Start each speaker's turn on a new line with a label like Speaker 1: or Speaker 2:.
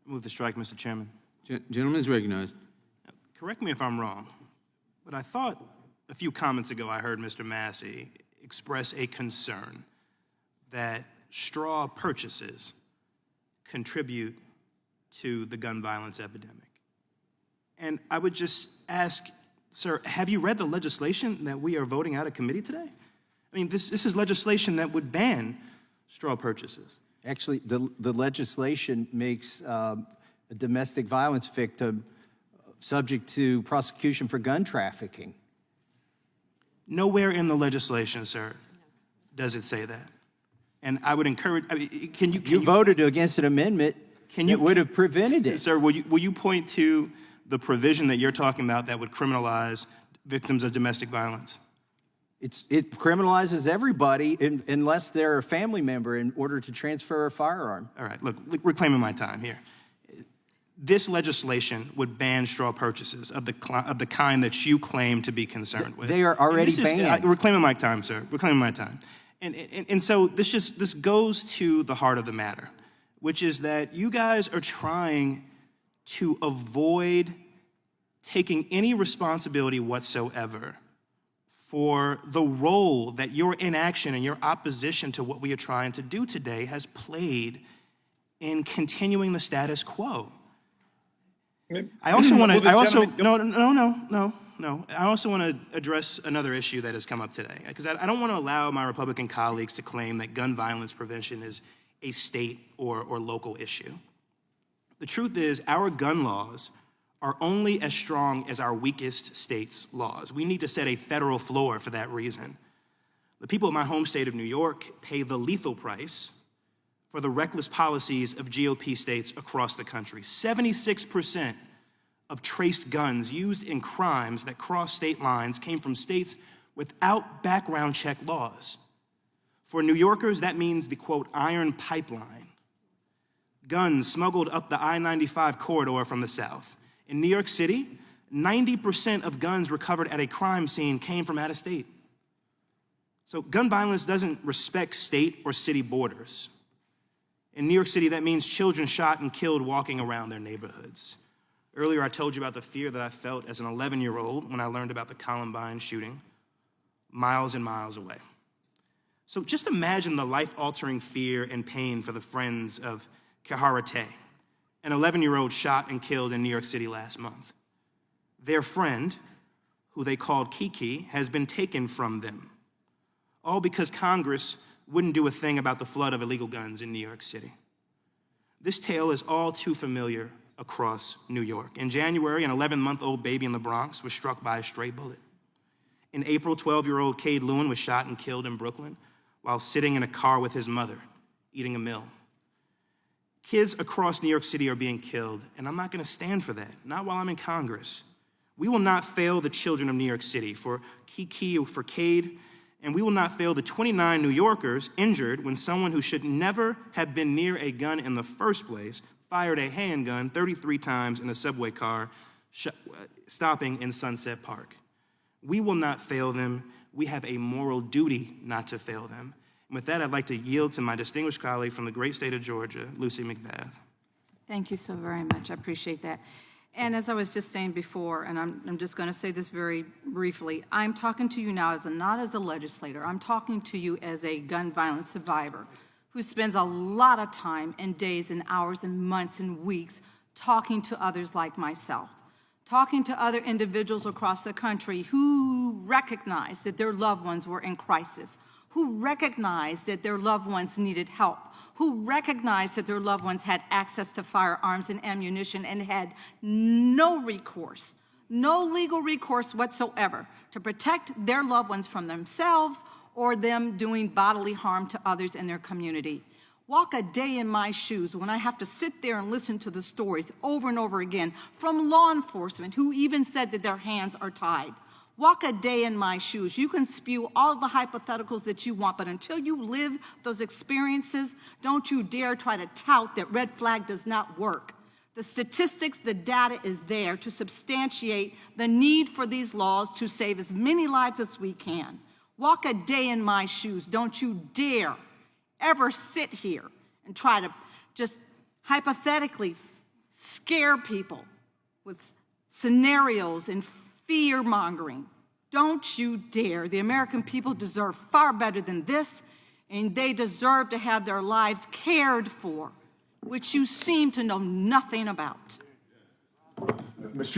Speaker 1: Move the strike, Mr. Chairman.
Speaker 2: Gentleman is recognized.
Speaker 1: Correct me if I'm wrong, but I thought a few comments ago I heard Mr. Massie express a concern that straw purchases contribute to the gun violence epidemic. And I would just ask, sir, have you read the legislation that we are voting out of committee today? I mean, this is legislation that would ban straw purchases.
Speaker 3: Actually, the legislation makes a domestic violence victim subject to prosecution for gun trafficking.
Speaker 1: Nowhere in the legislation, sir, does it say that. And I would encourage, I mean, can you
Speaker 3: voted against an amendment that would have prevented it.
Speaker 1: Sir, will you point to the provision that you're talking about that would criminalize victims of domestic violence?
Speaker 3: It criminalizes everybody unless they're a family member in order to transfer a firearm.
Speaker 1: All right, look, reclaiming my time here. This legislation would ban straw purchases of the kind that you claim to be concerned with.
Speaker 3: They are already banned.
Speaker 1: Reclaiming my time, sir. Reclaiming my time. And so this goes to the heart of the matter, which is that you guys are trying to avoid taking any responsibility whatsoever for the role that your inaction and your opposition to what we are trying to do today has played in continuing the status quo. I also want to, I also want to address another issue that has come up today, because I don't want to allow my Republican colleagues to claim that gun violence prevention is a state or local issue. The truth is, our gun laws are only as strong as our weakest state's laws. We need to set a federal floor for that reason. The people of my home state of New York pay the lethal price for the reckless policies of GOP states across the country. 76% of traced guns used in crimes that cross state lines came from states without background check laws. For New Yorkers, that means the, quote, iron pipeline. Guns smuggled up the I-95 corridor from the south. In New York City, 90% of guns recovered at a crime scene came from out of state. So gun violence doesn't respect state or city borders. In New York City, that means children shot and killed walking around their neighborhoods. Earlier, I told you about the fear that I felt as an 11-year-old when I learned about the Columbine shooting miles and miles away. So just imagine the life-altering fear and pain for the friends of Kaharate, an 11-year-old shot and killed in New York City last month. Their friend, who they called Kiki, has been taken from them, all because Congress wouldn't do a thing about the flood of illegal guns in New York City. This tale is all too familiar across New York. In January, an 11-month-old baby in the Bronx was struck by a stray bullet. In April, 12-year-old Cade Lewin was shot and killed in Brooklyn while sitting in a car with his mother, eating a meal. Kids across New York City are being killed, and I'm not going to stand for that, not while I'm in Congress. We will not fail the children of New York City, for Kiki or for Cade, and we will not fail the 29 New Yorkers injured when someone who should never have been near a gun in the first place fired a handgun 33 times in a subway car stopping in Sunset Park. We will not fail them. We have a moral duty not to fail them. And with that, I'd like to yield to my distinguished colleague from the great state of Georgia, Lucy McBath.
Speaker 4: Thank you so very much. I appreciate that. And as I was just saying before, and I'm just going to say this very briefly, I'm talking to you now not as a legislator. I'm talking to you as a gun violence survivor who spends a lot of time and days and hours and months and weeks talking to others like myself, talking to other individuals across the country who recognize that their loved ones were in crisis, who recognized that their loved ones needed help, who recognized that their loved ones had access to firearms and ammunition and had no recourse, no legal recourse whatsoever to protect their loved ones from themselves or them doing bodily harm to others in their community. Walk a day in my shoes when I have to sit there and listen to the stories over and over again from law enforcement who even said that their hands are tied. Walk a day in my shoes. You can spew all the hypotheticals that you want, but until you live those experiences, don't you dare try to tout that red flag does not work. The statistics, the data is there to substantiate the need for these laws to save as many lives as we can. Walk a day in my shoes. Don't you dare ever sit here and try to just hypothetically scare people with scenarios and fear-mongering. Don't you dare. The American people deserve far better than this, and they deserve to have their lives cared for, which you seem to know nothing about.
Speaker 2: Mr.